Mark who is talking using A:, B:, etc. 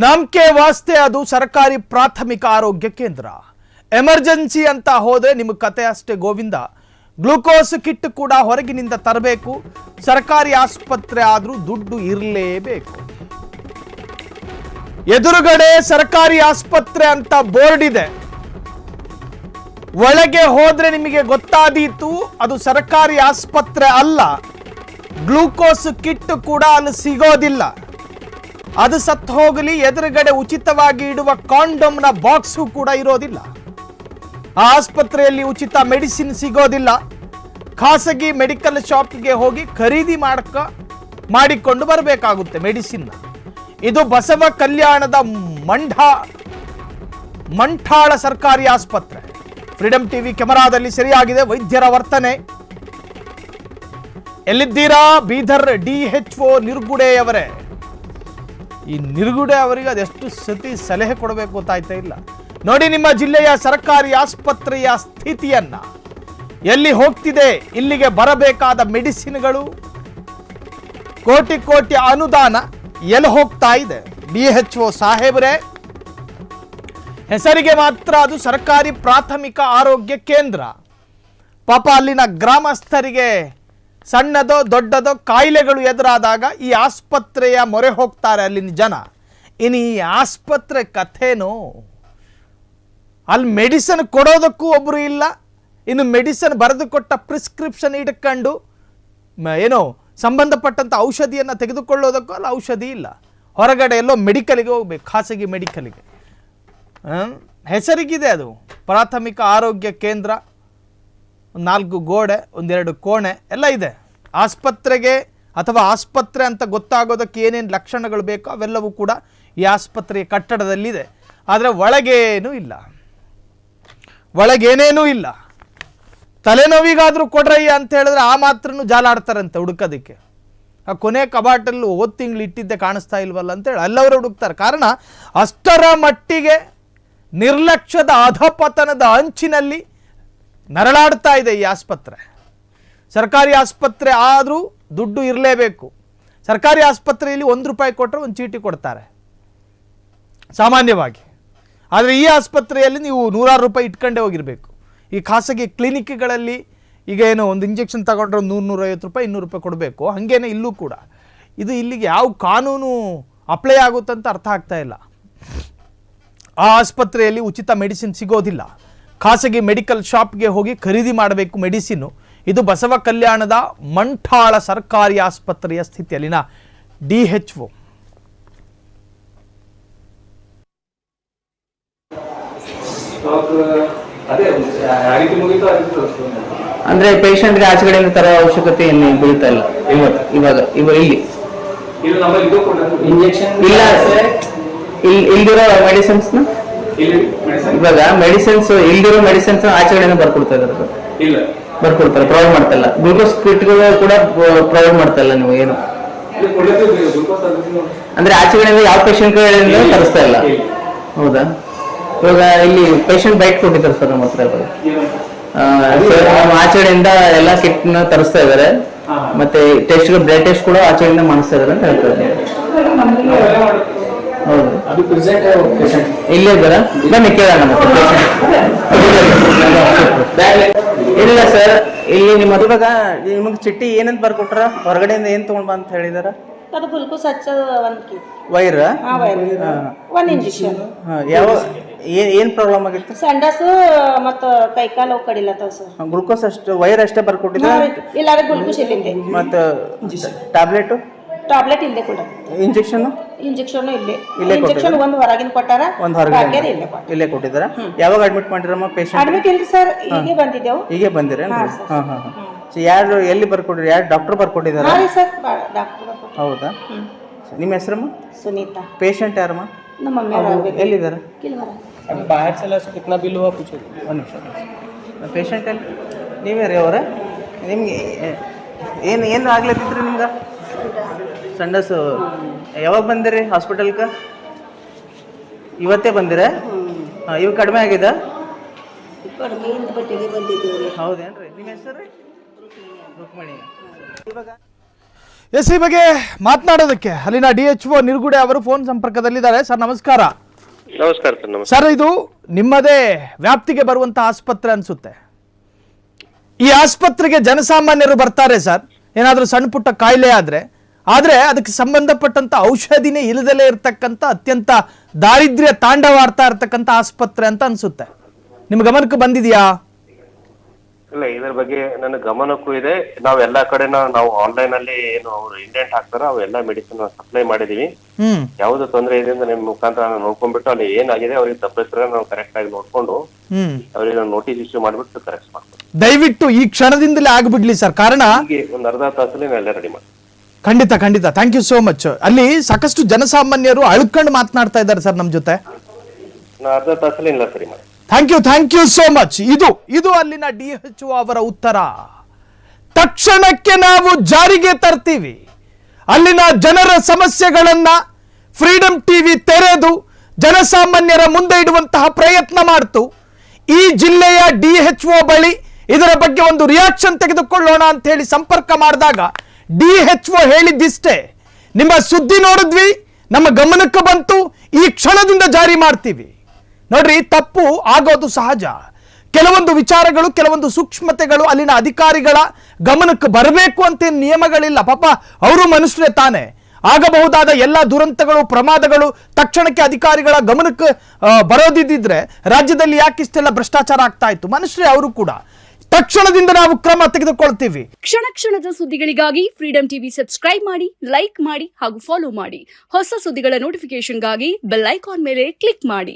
A: ನಂಬಿಕೆ ವಾಸ್ತೆ ಅದು ಸರ್ಕಾರಿ ಪ್ರಾಥಮಿಕ ಆರೋಗ್ಯ ಕೇಂದ್ರ. ಎಮರ್ಜೆನ್ಸಿ ಅಂತ ಹೋದ್ರೆ ನಿಮ್ಮ ಕತೆ ಅಷ್ಟೇ ಗೋವಿಂದ. ಗ್ಲೂಕೋಸ್ ಕಿಟ್ ಕೂಡ ಹೊರಗಿನಿಂದ ತರಬೇಕು. ಸರ್ಕಾರಿ ಆಸ್ಪತ್ರೆ ಆದ್ರೂ ದುಡ್ಡು ಇರಲೇಬೇಕು. ಎದುರುಗಡೆ ಸರ್ಕಾರಿ ಆಸ್ಪತ್ರೆ ಅಂತ ಬೋರ್ಡ್ ಇದೆ. ಒಳಗೆ ಹೋದ್ರೆ ನಿಮಗೆ ಗೊತ್ತಾದೀತು ಅದು ಸರ್ಕಾರಿ ಆಸ್ಪತ್ರೆ ಅಲ್ಲ. ಗ್ಲೂಕೋಸ್ ಕಿಟ್ ಕೂಡ ಅಲ್ಲಿ ಸಿಗೋದಿಲ್ಲ. ಅದು ಸತ್ತು ಹೋಗಲಿ, ಎದುರುಗಡೆ ಉಚಿತವಾಗಿ ಇಡುವ ಕಾಂಡೋಮ್ನ ಬಾಕ್ಸು ಕೂಡ ಇರೋದಿಲ್ಲ. ಆ ಆಸ್ಪತ್ರೆಯಲ್ಲಿ ಉಚಿತ ಮೆಡಿಸಿನ್ ಸಿಗೋದಿಲ್ಲ. ಖಾಸಗಿ ಮೆಡಿಕಲ್ ಶಾಪ್ಗೆ ಹೋಗಿ ಖರೀದಿ ಮಾಡಿಕೊಂಡು ಬರಬೇಕಾಗುತ್ತೆ ಮೆಡಿಸಿನ್. ಇದು ಬಸವ ಕಲ್ಯಾಣದ ಮಂಠಾಳ ಸರ್ಕಾರಿ ಆಸ್ಪತ್ರೆ. ಫ್ರೀಡಂ ಟಿವಿ ಕೆಮರಾದಲ್ಲಿ ಸೆರೆಯಾಗಿದೆ ವೈದ್ಯರ ವರ್ತನೆ. ಎಲ್ಲಿದ್ದೀರಾ ಬೀದರ್ DHO ನಿರ್ಗುಡೆಯವರೇ? ಈ ನಿರ್ಗುಡೆ ಅವರಿಗೆ ಅದೆಷ್ಟು ಸತಿ ಸಲಹೆ ಕೊಡಬೇಕು ಗೊತ್ತಾಯ್ತಾ ಇಲ್ಲ. ನೋಡಿ ನಿಮ್ಮ ಜಿಲ್ಲೆಯ ಸರ್ಕಾರಿ ಆಸ್ಪತ್ರೆಯ ಸ್ಥಿತಿಯನ್ನ. ಎಲ್ಲಿ ಹೋಗ್ತಿದೆ ಇಲ್ಲಿಗೆ ಬರಬೇಕಾದ ಮೆಡಿಸಿನ್ಗಳು, ಕೋಟಿ ಕೋಟಿ ಅನುದಾನ ಎಲ್ಲಿ ಹೋಗ್ತಾ ಇದೆ? DHO ಸಾಹೇಬ್ರೆ, ಹೆಸರಿಗೆ ಮಾತ್ರ ಅದು ಸರ್ಕಾರಿ ಪ್ರಾಥಮಿಕ ಆರೋಗ್ಯ ಕೇಂದ್ರ. ಪಾಪ ಅಲ್ಲಿನ ಗ್ರಾಮಸ್ಥರಿಗೆ ಸಣ್ಣದೋ ದೊಡ್ಡದೋ ಕಾಯಿಲೆಗಳು ಎದುರಾದಾಗ ಈ ಆಸ್ಪತ್ರೆಯ ಮೊರೆ ಹೋಗ್ತಾರೆ ಅಲ್ಲಿನ ಜನ. ಇನ್ನು ಈ ಆಸ್ಪತ್ರೆ ಕಥೆನೋ, ಅಲ್ಲಿ ಮೆಡಿಸಿನ್ ಕೊಡೋದಕ್ಕೂ ಒಬ್ಬರು ಇಲ್ಲ. ಇನ್ನು ಮೆಡಿಸಿನ್ ಬರೆದು ಕೊಟ್ಟ ಪ್ರಿಸ್ಕ್ರಿಪ್ಷನ್ ಇಟ್ಕೊಂಡು ಏನೋ ಸಂಬಂಧಪಟ್ಟಂಥ ಔಷಧಿಯನ್ನು ತೆಗೆದುಕೊಳ್ಳೋದಕ್ಕೂ ಅಲ್ಲಿ ಔಷಧಿ ಇಲ್ಲ. ಹೊರಗಡೆ ಎಲ್ಲೋ ಮೆಡಿಕಲ್ಗೆ ಹೋಗ್ಬೇಕು, ಖಾಸಗಿ ಮೆಡಿಕಲ್ಗೆ. ಹೆಸರಿಗಿದೆ ಅದು ಪ್ರಾಥಮಿಕ ಆರೋಗ್ಯ ಕೇಂದ್ರ. 4 ಗೋಡೆ, 1-2 ಕೋಣೆ ಎಲ್ಲ ಇದೆ. ಆಸ್ಪತ್ರೆಗೆ ಅಥವಾ ಆಸ್ಪತ್ರೆ ಅಂತ ಗೊತ್ತಾಗೋದಕ್ಕೆ ಏನೇನು ಲಕ್ಷಣಗಳು ಬೇಕೋ ಅವೆಲ್ಲವೂ ಕೂಡ ಈ ಆಸ್ಪತ್ರೆಯ ಕಟ್ಟಡದಲ್ಲಿದೆ. ಆದರೆ ಒಳಗೇನೂ ಇಲ್ಲ, ಒಳಗೇನೇನೂ ಇಲ್ಲ. ತಲೆನೋವಿಗಾದರೂ ಕೊಡ್ರಯ್ಯ ಅಂತ ಹೇಳಿದ್ರೆ ಆ ಮಾತ್ರನೂ ಜಾಲಾಡ್ತಾರಂತೆ ಹುಡುಕೋದಕ್ಕೆ. ಆ ಕೊನೆ ಕಬಾಟಲ್ಲಿ ಹೋದ ತಿಂಗಳು ಇಟ್ಟಿದ್ದೆ ಕಾಣಿಸ್ತಾ ಇಲ್ವಲ್ಲ ಅಂತೇಳಿ ಎಲ್ಲವರು ಹುಡುಕ್ತಾರೆ. ಕಾರಣ ಅಷ್ಟರ ಮಟ್ಟಿಗೆ ನಿರ್ಲಕ್ಷ್ಯದ ಅಧಪತನದ ಅಂಚಿನಲ್ಲಿ ನರಳಾಡ್ತಾ ಇದೆ ಈ ಆಸ್ಪತ್ರೆ. ಸರ್ಕಾರಿ ಆಸ್ಪತ್ರೆ ಆದರೂ ದುಡ್ಡು ಇರಲೇಬೇಕು. ಸರ್ಕಾರಿ ಆಸ್ಪತ್ರೆಯಲ್ಲಿ ₹1 ಕೊಟ್ಟರೆ ಒಂದು ಚೀಟಿ ಕೊಡ್ತಾರೆ ಸಾಮಾನ್ಯವಾಗಿ. ಆದರೆ ಈ ಆಸ್ಪತ್ರೆಯಲ್ಲಿ ನೀವು ₹100 ಇಟ್ಕೊಂಡೇ ಹೋಗಿರಬೇಕು. ಈ ಖಾಸಗಿ ಕ್ಲಿನಿಕ್ಗಳಲ್ಲಿ ಈಗ ಏನೋ ಒಂದು ಇಂಜೆಕ್ಷನ್ ತಗೊಂಡ್ರೆ ₹100-150, ₹200 ಕೊಡಬೇಕು. ಹಾಗೇನೆ ಇಲ್ಲೂ ಕೂಡ. ಇದು ಇಲ್ಲಿಗೆ ಯಾವ ಕಾನೂನು ಅಪ್ಲೈ ಆಗುತ್ತಂತ ಅರ್ಥ ಆಗ್ತಾ ಇಲ್ಲ. ಆ ಆಸ್ಪತ್ರೆಯಲ್ಲಿ ಉಚಿತ ಮೆಡಿಸಿನ್ ಸಿಗೋದಿಲ್ಲ. ಖಾಸಗಿ ಮೆಡಿಕಲ್ ಶಾಪ್ಗೆ ಹೋಗಿ ಖರೀದಿ ಮಾಡಬೇಕು ಮೆಡಿಸಿನ್ನು. ಇದು ಬಸವ ಕಲ್ಯಾಣದ ಮಂಠಾಳ ಸರ್ಕಾರಿ ಆಸ್ಪತ್ರೆಯ ಸ್ಥಿತಿಯಲ್ಲಿನ DHO.
B: ಅಂದ್ರೆ ಪೇಷಂಟ್ಗೆ ಆಚೆಗಡೆಯಿಂದ ತರೋ ಅವಶ್ಯಕತೆ ಏನು ಬೀಳ್ತಾ ಇಲ್ಲ ಇವಾಗ ಇಲ್ಲಿ ಇಂಜೆಕ್ಷನ್ ಇಲ್ಲ. ಇಲ್ದಿರೋ ಮೆಡಿಸಿನ್ಸ್ ಇವಾಗ ಮೆಡಿಸಿನ್ಸ್ ಇಲ್ದಿರೋ ಮೆಡಿಸಿನ್ಸ್ ಆಚೆಗಡೆಯಿಂದ ಬರ್ಕೊಡ್ತಾ ಇದ್ದಾರೆ, ಬರ್ಕೊಡ್ತಾರೆ, ಪ್ರೊವೈಡ್ ಮಾಡ್ತಾ ಇಲ್ಲ. ಗ್ಲೂಕೋಸ್ ಕಿಟ್ಗಳು ಕೂಡ ಪ್ರೊವೈಡ್ ಮಾಡ್ತಾ ಇಲ್ಲ ನೀವು ಏನು. ಅಂದ್ರೆ ಆಚೆಗಡೆಯಿಂದ ಯಾವ ಪೇಷಂಟ್ಗಳಿಂದ ತರಿಸ್ತಾ ಇಲ್ಲ. ಹೌದಾ? ಇವಾಗ ಇಲ್ಲಿ ಪೇಷಂಟ್ ಬೈಟ್ ಕೊಟ್ಟಿದ್ದಾರೆ ಸರ್ ನಮ್ಮ ಹತ್ರ. ನಮ್ಮ ಆಚೆಗಡೆಯಿಂದ ಎಲ್ಲ ಕಿಟ್ನ ತರಿಸ್ತಾ ಇದ್ದಾರೆ. ಮತ್ತೆ ಟೆಸ್ಟ್ ಬ್ಲಡ್ ಟೆಸ್ಟ್ ಕೂಡ ಆಚೆಗಡೆಯಿಂದ ಮಾಡಿಸ್ತಾ ಇದಾರೆ ಅಂತ ಹೇಳ್ತಾರೆ. ಹೌದು, ಇಲ್ಲೇ ಇದ್ದಾರ? ಬನ್ನಿ ಕೇಳೋಣ. ಇಲ್ಲ ಸರ್, ಇಲ್ಲಿ ನಿಮ್ಮ ಇವಾಗ ನಿಮಗೆ ಚಿಟ್ಟಿ ಏನಂತ ಬರ್ಕೊಟ್ರ? ಹೊರಗಡೆಯಿಂದ ಏನ್ ತಗೊಂಡ್ ಬಾ ಅಂತ ಹೇಳಿದಾರ?
C: ಅದು ಗ್ಲೂಕೋಸ್ ಹಚ್ಚೋದು 1 ಕಿಟ್
B: ವೈರ್,
C: 1 ಇಂಜೆಕ್ಷನ್.
B: ಯಾವ ಏನ್ ಪ್ರಾಬ್ಲಮ್ ಆಗಿತ್ತು?
C: ಸಂಡಾಸು ಮತ್ತು ಕೈಕಾಲು ಕಡಿಲತ್ತವ ಸರ್.
B: ಗ್ಲೂಕೋಸ್ ಅಷ್ಟು ವೈರ್ ಅಷ್ಟೇ ಬರ್ಕೊಟ್ಟಿದ್ದಾರೆ?
C: ಇಲ್ಲ, ಗ್ಲೂಕೋಸ್ ಇಲ್ಲಿಂದೆ.
B: ಮತ್ತು ಟ್ಯಾಬ್ಲೆಟ್
C: ಇಲ್ಲದೆ ಕೊಡ.
B: ಇಂಜೆಕ್ಷನ್
C: ಇಲ್ಲೇ. ಇಂಜೆಕ್ಷನ್ ಒಂದು ಹೊರಗಿನ ಕೊಟ್ಟಾರ,
B: ಒಂದು ಹೊರಗಿನ ಇಲ್ಲೇ ಕೊಟ್ಟಿದ್ದಾರ. ಯಾವಾಗ ಅಡ್ಮಿಟ್ ಮಾಡಿರಮ್ಮ ಪೇಷಂಟ್?
C: ಅಡ್ಮಿಟ್ ಇಲ್ರಿ ಸರ್, ಹೀಗೆ ಬಂದಿದ್ದೆವು.
B: ಹೀಗೆ ಬಂದಿರ? ಯಾರು ಎಲ್ಲಿ ಬರ್ಕೊಡ್ರಿ? ಯಾರು ಡಾಕ್ಟರ್ ಬರ್ಕೊಟ್ಟಿದಾರ? ಹೌದಾ? ನಿಮ್ಮ ಹೆಸರಮ್ಮ?
C: ಸುನೀತಾ.
B: ಪೇಷಂಟ್ ಯಾರಮ್ಮ?
C: ನಮ್ಮ ಮಮ್ಮಿ.
B: ಎಲ್ಲಿದ್ದಾರೆ?
D: बाहर से कितना बिल हुआ पूछो.
B: ಒಂದು ನಿಮಿಷ. ಪೇಷಂಟ್ ಎಲ್ಲಿ? ನೀವೇ ರೀ ಅವರ? ನಿಮ್ಗೆ ಏನು ಆಗ್ಲತ್ತಿದ್ರಿ ನಿಮ್ಗೆ? ಸಂಡಸು. ಯಾವಾಗ ಬಂದಿರಿ ಹಾಸ್ಪಿಟಲ್ಗೆ? ಇವತ್ತೇ ಬಂದಿರ? ಇವು ಕಡಿಮೆ ಆಗಿದೆ? ಹೌದೇನ್ರಿ? ನಿಮ್ಮ ಹೆಸರು ರೀ? ರುಕ್ಮಿಣಿ. ಇವಾಗ
A: ಎಸ್ ಈ ಬಗ್ಗೆ ಮಾತನಾಡೋದಕ್ಕೆ ಅಲ್ಲಿನ DHO ನಿರ್ಗುಡೆ ಅವರು ಫೋನ್ ಸಂಪರ್ಕದಲ್ಲಿದ್ದಾರೆ. ಸರ್ ನಮಸ್ಕಾರ.
E: ನಮಸ್ಕಾರ ಸರ್. ನಮಸ್ಕಾರ
A: ಸರ್, ಇದು ನಿಮ್ಮದೇ ವ್ಯಾಪ್ತಿಗೆ ಬರುವಂತ ಆಸ್ಪತ್ರೆ ಅನ್ಸುತ್ತೆ. ಈ ಆಸ್ಪತ್ರೆಗೆ ಜನಸಾಮಾನ್ಯರು ಬರ್ತಾರೆ ಸರ್, ಏನಾದರೂ ಸಣ್ಣ ಪುಟ್ಟ ಕಾಯಿಲೆ ಆದ್ರೆ ಅದಕ್ಕೆ ಸಂಬಂಧಪಟ್ಟಂತ ಔಷಧಿನೇ ಇಲ್ಲದಲೇ ಇರ್ತಕ್ಕಂಥ ಅತ್ಯಂತ ದಾರಿದ್ರ್ಯ ತಾಂಡವಾಡ್ತಾ ಇರ್ತಕ್ಕಂಥ ಆಸ್ಪತ್ರೆ ಅಂತ ಅನ್ಸುತ್ತೆ. ನಿಮ್ಮ ಗಮನಕ್ಕೆ ಬಂದಿದೆಯಾ?
E: ಇಲ್ಲ, ಇದ್ರ ಬಗ್ಗೆ ನನ್ನ ಗಮನಕ್ಕೂ ಇದೆ. ನಾವು ಎಲ್ಲಾ ಕಡೆ ನಾವು ಆನ್ಲೈನ್ ಅಲ್ಲಿ ಏನು ಅವರು ಇಂಡೆಂಟ್ ಹಾಕ್ತಾರೋ ಅವೆಲ್ಲ ಮೆಡಿಸಿನ್ ಸಪ್ಲೈ ಮಾಡಿದೀವಿ. ಯಾವ್ದು ತೊಂದರೆ ಇದೆ ಅಂತ ನಿಮ್ ಮುಖಾಂತರ ನಾವು ನೋಡ್ಕೊಂಡ್ಬಿಟ್ಟು ಅಲ್ಲಿ ಏನಾಗಿದೆ ಅವ್ರಿಗೆ ತಪ್ಪಿದ್ರೆ ನಾವು ಕರೆಕ್ಟ್ ಆಗಿ ನೋಡ್ಕೊಂಡು ಅವ್ರಿಗೆ ನೋಟಿಸ್ ಇಶ್ಯೂ ಮಾಡ್ಬಿಟ್ಟು ಕರೆಕ್ಟ್ ಮಾಡ್ತೀವಿ.
A: ದಯವಿಟ್ಟು ಈ ಕ್ಷಣದಿಂದಲೇ ಆಗ್ಬಿಡ್ಲಿ ಸರ್, ಕಾರಣ
E: ಒಂದ್ ಅರ್ಧ ತಾಸಲ್ಲಿ ನಾವು ಎಲ್ಲ ರೆಡಿ ಮಾಡ್ತೀವಿ.
A: ಖಂಡಿತ ಖಂಡಿತ. Thank you so much. ಅಲ್ಲಿ ಸಾಕಷ್ಟು ಜನಸಾಮಾನ್ಯರು ಅಳ್ಕೊಂಡು ಮಾತನಾಡ್ತಾ ಇದ್ದಾರೆ ಸರ್ ನಮ್ಮ ಜೊತೆ.
E: ಅರ್ಧ ತಾಸಲ್ಲಿ ಇಲ್ಲ ಸರಿ ಮಾಡಿ.
A: Thank you so much. ಇದು ಅಲ್ಲಿನ DHO ಅವರ ಉತ್ತರ. ತಕ್ಷಣಕ್ಕೆ ನಾವು ಜಾರಿಗೆ ತರ್ತೀವಿ. ಅಲ್ಲಿನ ಜನರ ಸಮಸ್ಯೆಗಳನ್ನ ಫ್ರೀಡಮ್ ಟಿವಿ ತೆರೆದು ಜನಸಾಮಾನ್ಯರ ಮುಂದೆ ಇಡುವಂತಹ ಪ್ರಯತ್ನ ಮಾಡ್ತು. ಈ ಜಿಲ್ಲೆಯ DHO ಬಳಿ ಇದರ ಬಗ್ಗೆ ಒಂದು ರಿಯಾಕ್ಷನ್ ತೆಗೆದುಕೊಳ್ಳೋಣ ಅಂತ ಹೇಳಿ ಸಂಪರ್ಕ ಮಾಡಿದಾಗ DHO ಹೇಳಿದ್ದಿಷ್ಟೇ, ನಿಮ್ಮ ಸುದ್ದಿ ನೋಡಿದ್ವಿ, ನಮ್ಮ ಗಮನಕ್ಕೆ ಬಂತು, ಈ ಕ್ಷಣದಿಂದ ಜಾರಿ ಮಾಡ್ತೀವಿ. ನೋಡ್ರಿ, ತಪ್ಪು ಆಗೋದು ಸಹಜ. ಕೆಲವೊಂದು ವಿಚಾರಗಳು, ಕೆಲವೊಂದು ಸೂಕ್ಷ್ಮತೆಗಳು ಅಲ್ಲಿನ ಅಧಿಕಾರಿಗಳ ಗಮನಕ್ಕೆ ಬರಬೇಕು ಅಂತ ನಿಯಮಗಳಿಲ್ಲ. ಪಾಪ ಅವರು ಮನುಷ್ಯರೇ ತಾನೆ. ಆಗಬಹುದಾದ ಎಲ್ಲ ದುರಂತಗಳು, ಪ್ರಮಾದಗಳು ತಕ್ಷಣಕ್ಕೆ ಅಧಿಕಾರಿಗಳ ಗಮನಕ್ಕೆ ಬರೋದಿದ್ದಿದ್ರೆ ರಾಜ್ಯದಲ್ಲಿ ಯಾಕಿಷ್ಟೆಲ್ಲ ಭ್ರಷ್ಟಾಚಾರ ಆಗ್ತಾ ಇತ್ತು? ಮನುಷ್ಯರೇ ಅವರು ಕೂಡ. ತಕ್ಷಣದಿಂದ ನಾವು ಕ್ರಮ ತೆಗೆದುಕೊಳ್ತೀವಿ.
F: ಕ್ಷಣ ಕ್ಷಣದ ಸುದ್ದಿಗಳಿಗಾಗಿ ಫ್ರೀಡಮ್ ಟಿವಿ ಸಬ್ಸ್ಕ್ರೈಬ್ ಮಾಡಿ, ಲೈಕ್ ಮಾಡಿ ಹಾಗೂ ಫಾಲೋ ಮಾಡಿ. ಹೊಸ ಸುದ್ದಿಗಳ ನೋಟಿಫಿಕೇಶನ್ಗಾಗಿ ಬೆಲ್ ಐಕಾನ್ ಮೇಲೆ ಕ್ಲಿಕ್ ಮಾಡಿ.